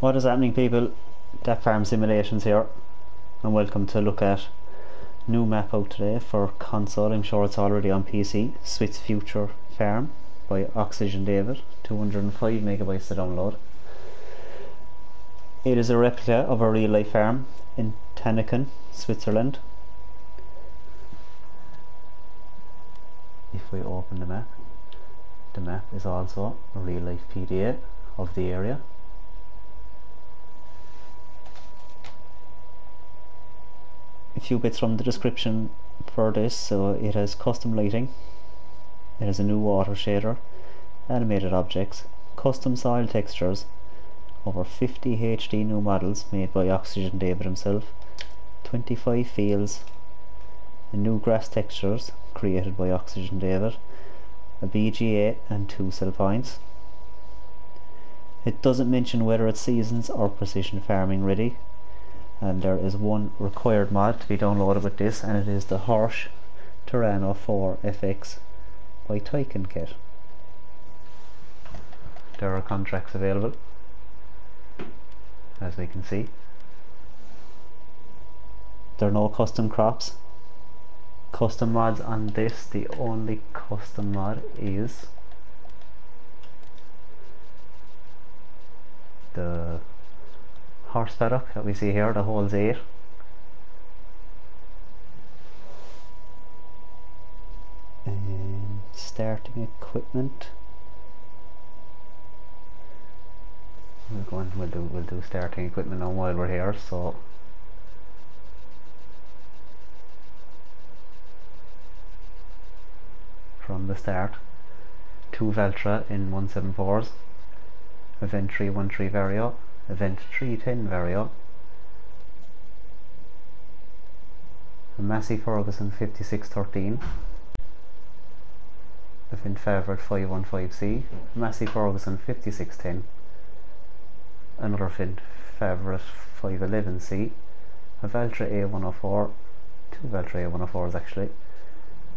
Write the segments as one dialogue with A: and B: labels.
A: What is happening, people? Dat Farm Simulations here, and welcome to look at new map out today for console. I'm sure it's already on PC. Swiss Future Farm by Oxygendavid, 205 megabytes to download. It is a replica of a real life farm in Tanneken, Switzerland. If we open the map is also a real life PDA of the area. A few bits from the description for this. So it has custom lighting, it has a new water shader, animated objects, custom soil textures, over 50 HD new models made by Oxygendavid himself, 25 fields, and new grass textures created by Oxygendavid, a BGA and 2 Alpines. It doesn't mention whether it's seasons or precision farming ready, and there is one required mod to be downloaded with this, and it is the Horse Terrano 4 FX by Tycoon Kit. There are contracts available, as we can see. There are no custom crops, custom mods on this. The only custom mod is the horse paddock that we see here, the holes 8. And starting equipment. We'll do starting equipment now while we're here. So from the start, 2 Valtra in 174s, Event 313 Vario, Event 310 Vario, a Massey Ferguson 5613, Event Favorite 515C, Massey Ferguson 5610, another Event Favorite 511C, a Valtra A104, 2 Valtra A104s actually,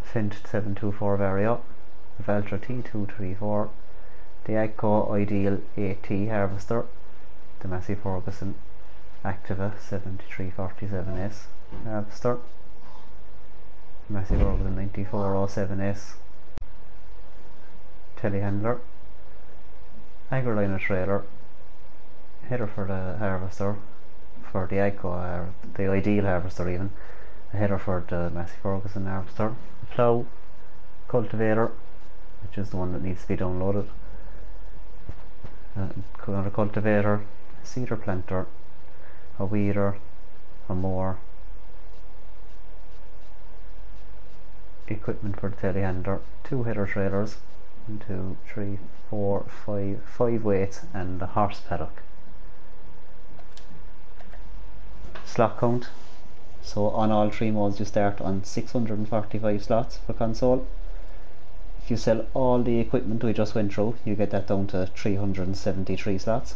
A: Event 724 Vario, a Valtra T234, the AGCO Ideal 8T Harvester, the Massey Ferguson Activa 7347S Harvester, Massey Ferguson 9407S Telehandler, Agroliner trailer, header for the harvester for the AGCO, the Ideal Harvester even, a header for the Massey Ferguson Harvester, a plough, cultivator, which is the one that needs to be downloaded, another cultivator, seeder planter, a weeder, a mower, equipment for the telehandler, 2 header trailers, 1, 2, 3, 4, 5 weights, and a horse paddock. Slot count. So on all 3 modes you start on 645 slots for console. If you sell all the equipment we just went through, you get that down to 373 slots.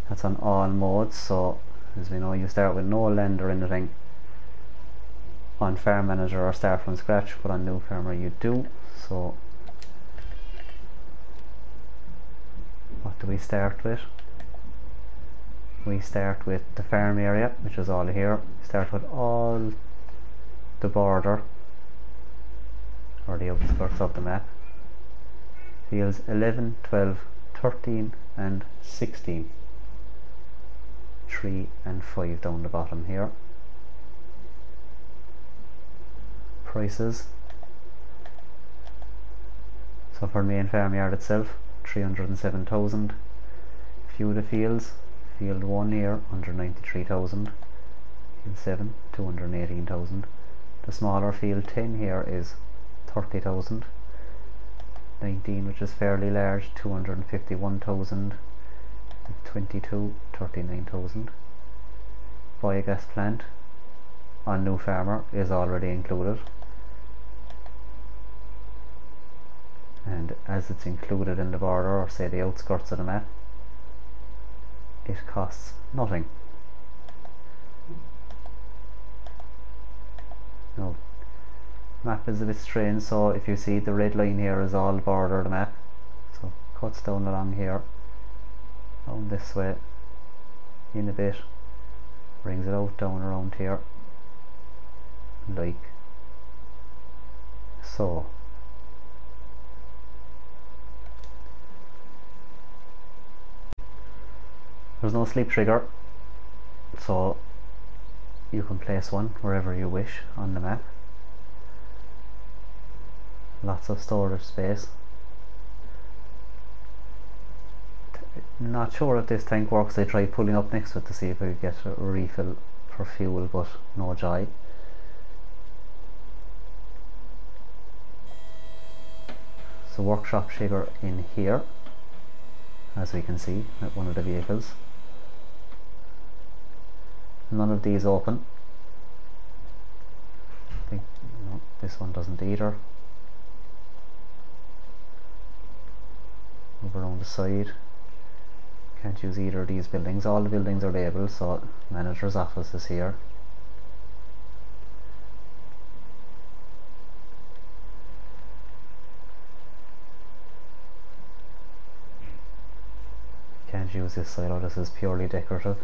A: That's on all modes. So as we know, you start with no land or anything on Farm Manager or start from scratch, but on New Farmer you do. So what do we start with? We start with the farm area, which is all here. We start with all the border or the outskirts of the map. Fields 11, 12, 13 and 16. 3 and 5 down the bottom here. Prices. So for main farmyard itself, 307,000. Few of the fields. Field 1 here, 193,000. Field 7, 218,000. The smaller field 10 here is 30,000. 19, which is fairly large, 251,000. 22, 39,000. Biogas plant on New Farmer is already included, and as it's included in the border, or say the outskirts of the map, it costs nothing. Now Map is a bit strange, so if you see the red line here is all border of the map, so it cuts down along here, down this way, in a bit, brings it out down around here, like so. There's no sleep trigger, so you can place one wherever you wish on the map. Lots of storage space. Not sure if this tank works. I tried pulling up next to it to see if I could get a refill for fuel, but no joy. So workshop trigger in here, as we can see at one of the vehicles. None of these open. I think no, this one doesn't either. Move around the side. Can't use either of these buildings. All the buildings are labelled, so manager's office is here. Can't use this silo, this is purely decorative.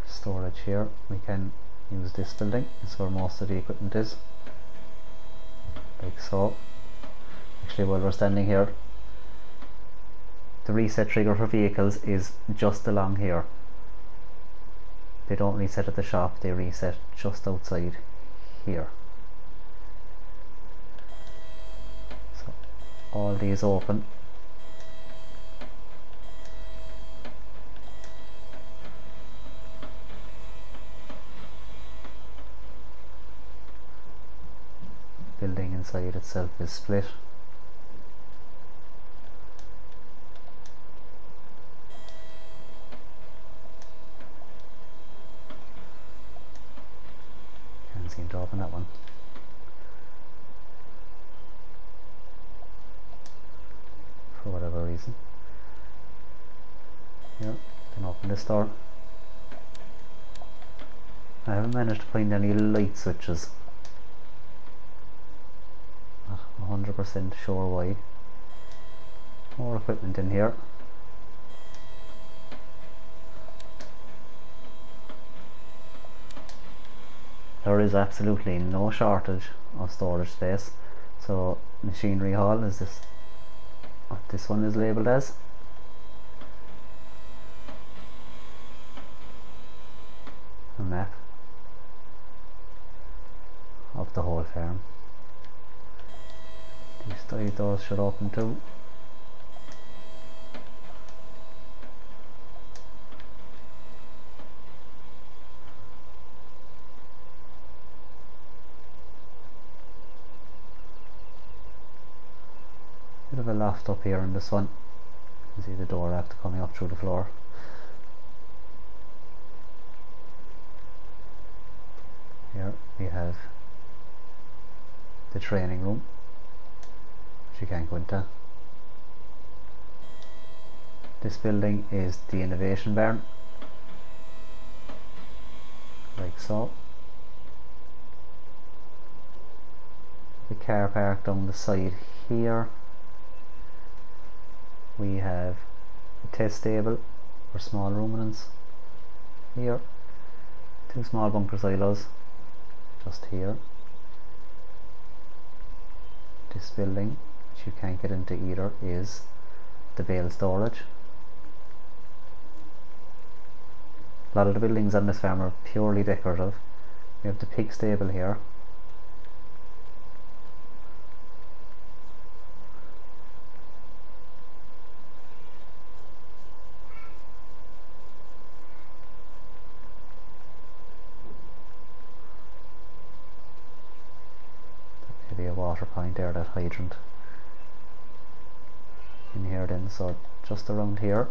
A: Storage here, we can use this building, it's where most of the equipment is, like so. Actually, while we're standing here, the reset trigger for vehicles is just along here. They don't reset at the shop, they reset just outside here. So all these open. Building inside itself is split. Can't seem to open that one. For whatever reason. Here, can open this door. I haven't managed to find any light switches. 100% sure why. More equipment in here. There is absolutely no shortage of storage space. So machinery hall is this what this one is labelled as. A map of the whole farm. These side doors should open too. Bit of a loft up here in this one. You can see the door after coming up through the floor. Here we have the training room, which you can't go into. This building is the innovation barn, like so. The car park down the side here. We have a test table for small ruminants here. Two small bunker silos just here. This building, which you can't get into either, is the bale storage. A lot of the buildings on this farm are purely decorative. We have the pig stable here. Maybe a water point there, that hydrant in here then. So just around here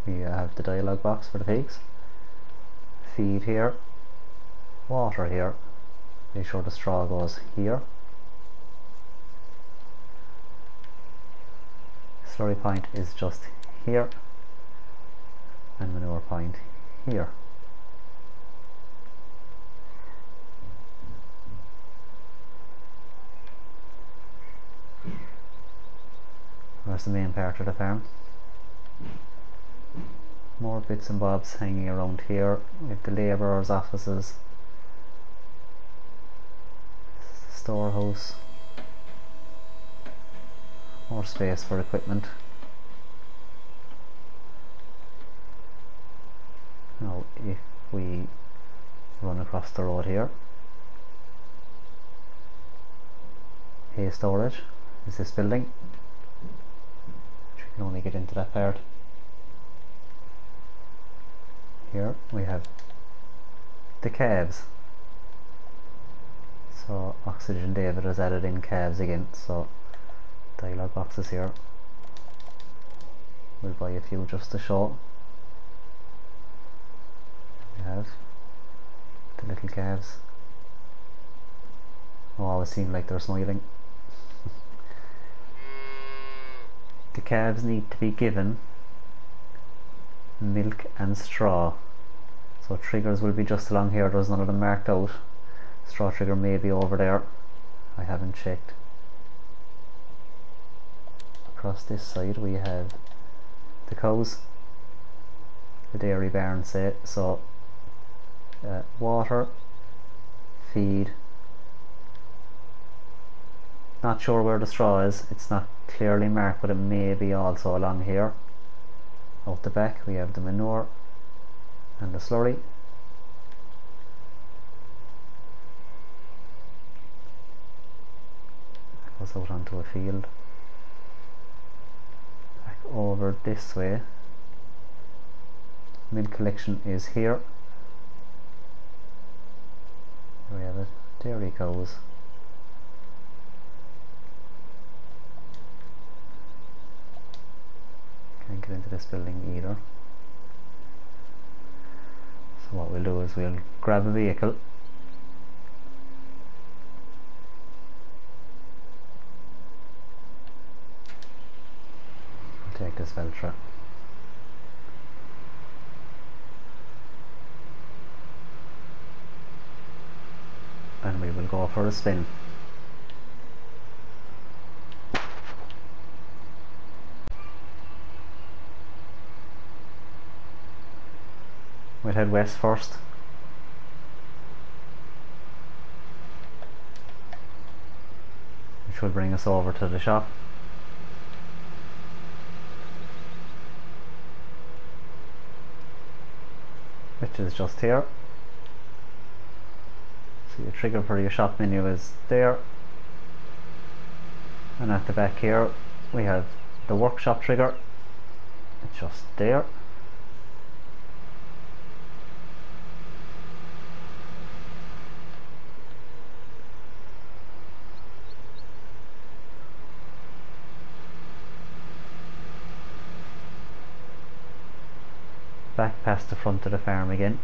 A: we have the dialogue box for the pigs, feed here, water here, make sure the straw goes here, slurry point is just here, and manure point here. That's the main part of the farm. More bits and bobs hanging around here with the labourers' offices, storehouse, more space for equipment. Now if we run across the road here, hay storage is this building, which we can only get into that part. Here we have the calves, so Oxygendavid has added in calves again, so dialogue boxes here. We'll buy a few just to show. We have the little calves. Oh, always seem like they're smiling. The calves need to be given milk and straw, so triggers will be just along here. There's none of them marked out. Straw trigger may be over there, I haven't checked. Across this side we have the cows, the dairy barn say, so water, feed. Not sure where the straw is, it's not clearly marked, but it may be also along here. Out the back we have the manure and the slurry. That goes out onto a field. Back over this way, milk collection is here. Here we have it, dairy cows. Can't get into this building either. So what we'll do is we'll grab a vehicle, take this Veltra, and we will go for a spin. We'll head west first. Which will bring us over to the shop. Which is just here. So your trigger for your shop menu is there. And at the back here we have the workshop trigger. It's just there. Back past the front of the farm again.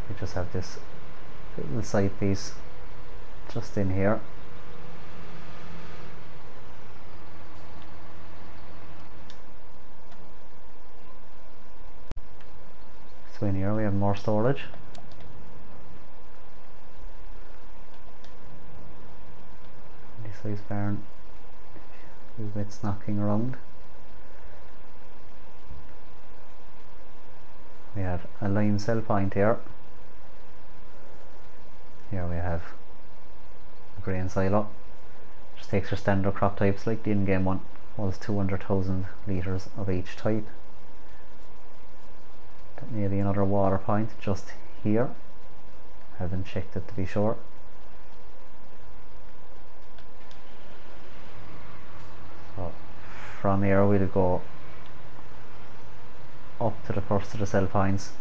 A: We just have this little side piece just in here. So in here we have more storage. Size barn, a few bits knocking around. We have a lime cell point here. Here we have a grain silo. Just takes your standard crop types like the in-game one. Holds 200,000 litres of each type. That may be another water point just here. Haven't checked it to be sure. So from here we'll go up to the first of the cell points.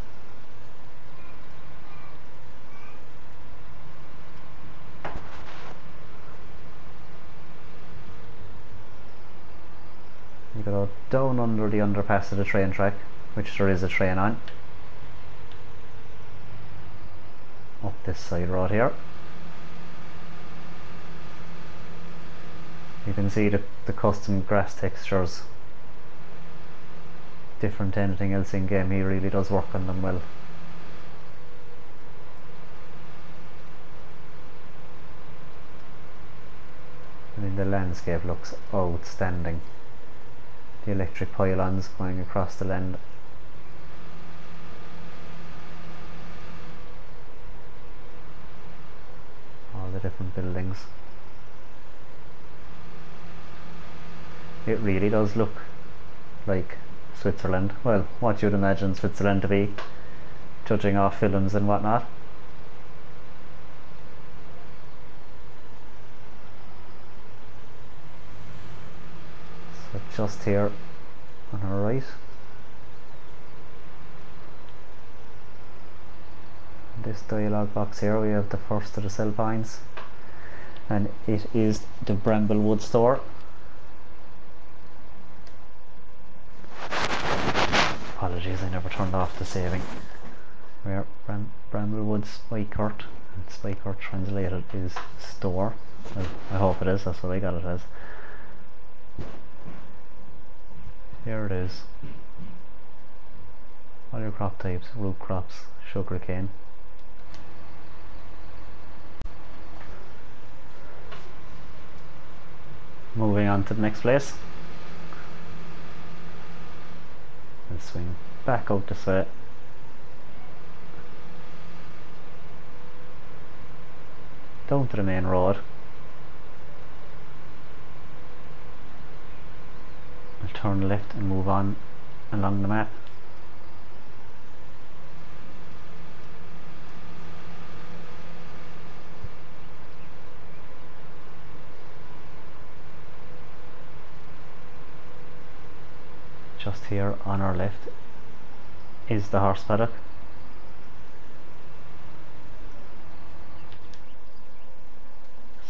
A: You go down under the underpass of the train track, which there is a train on. Up this side road here. You can see the custom grass textures different to anything else in game. He really does work on them well. I mean, the landscape looks outstanding. The electric pylons going across the land. All the different buildings. It really does look like Switzerland. Well, what you'd imagine Switzerland to be, judging off films and whatnot. So just here on our right, this dialogue box here, we have the first of the Alpines, and it is the Bramblewood store. Apologies, I never turned off the saving. Where Bramblewood Spikert, and Spikert translated is store. Well, I hope it is, that's what I got it as. Here it is. All your crop types, root crops, sugarcane. Moving on to the next place. And swing back out this way. Down to the main road. I'll turn left and move on along the map. Just here on our left is the horse paddock.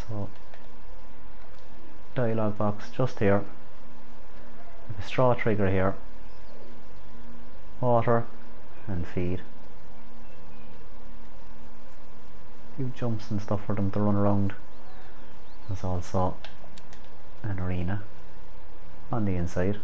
A: So, dialogue box just here, a straw trigger here, water and feed. A few jumps and stuff for them to run around. There's also an arena on the inside.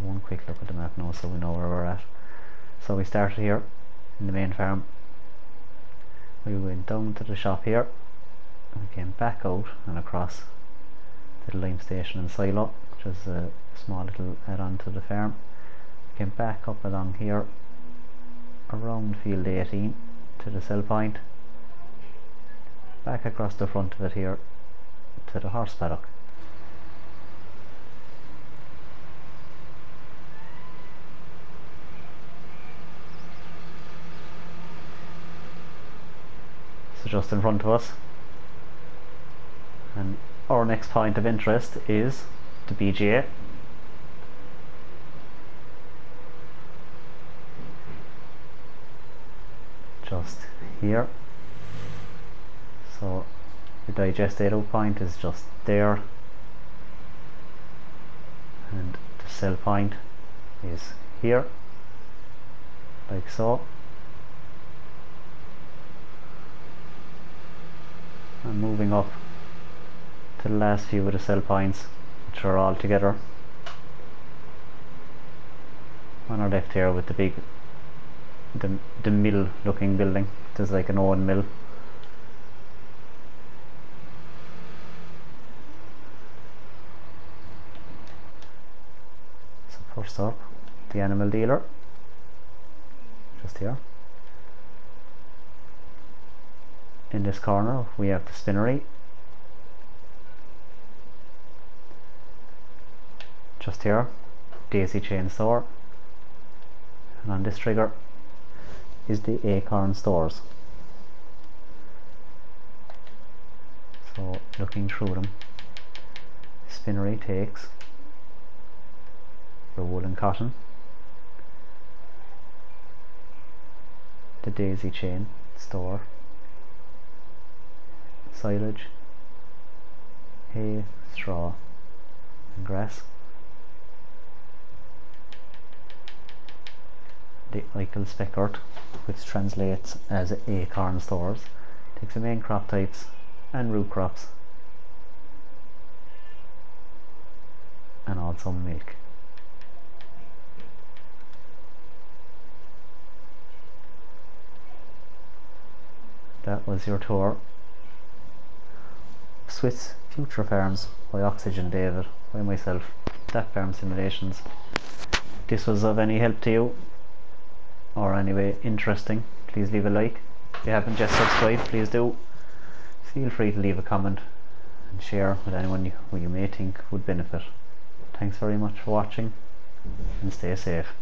A: One quick look at the map now so we know where we're at. So we started here in the main farm, we went down to the shop here, and we came back out and across to the lime station and silo, which is a small little add-on to the farm. We came back up along here around field 18 to the sell point, back across the front of it here to the horse paddock. Just in front of us, and our next point of interest is the BGA. Just here. So the digest out point is just there, and the sell point is here, like so. And moving up to the last few of the sell points, which are all together on our left here with the big the mill looking building. There's like an old mill. So first up, the animal dealer, just here. In this corner we have the spinnery. Just here, daisy chain store, and on this trigger is the acorn stores. So looking through them, spinnery takes the wool and cotton, the daisy chain store, silage, hay, straw and grass. The Eichel Speckert, which translates as acorn stores, takes the main crop types and root crops and also milk. That was your tour. Swiss Future Farms by Oxygendavid, by myself, That Farm Simulations. If this was of any help to you, or anyway interesting, please leave a like. If you haven't just subscribed, please do. Feel free to leave a comment and share with anyone who you may think would benefit. Thanks very much for watching and stay safe.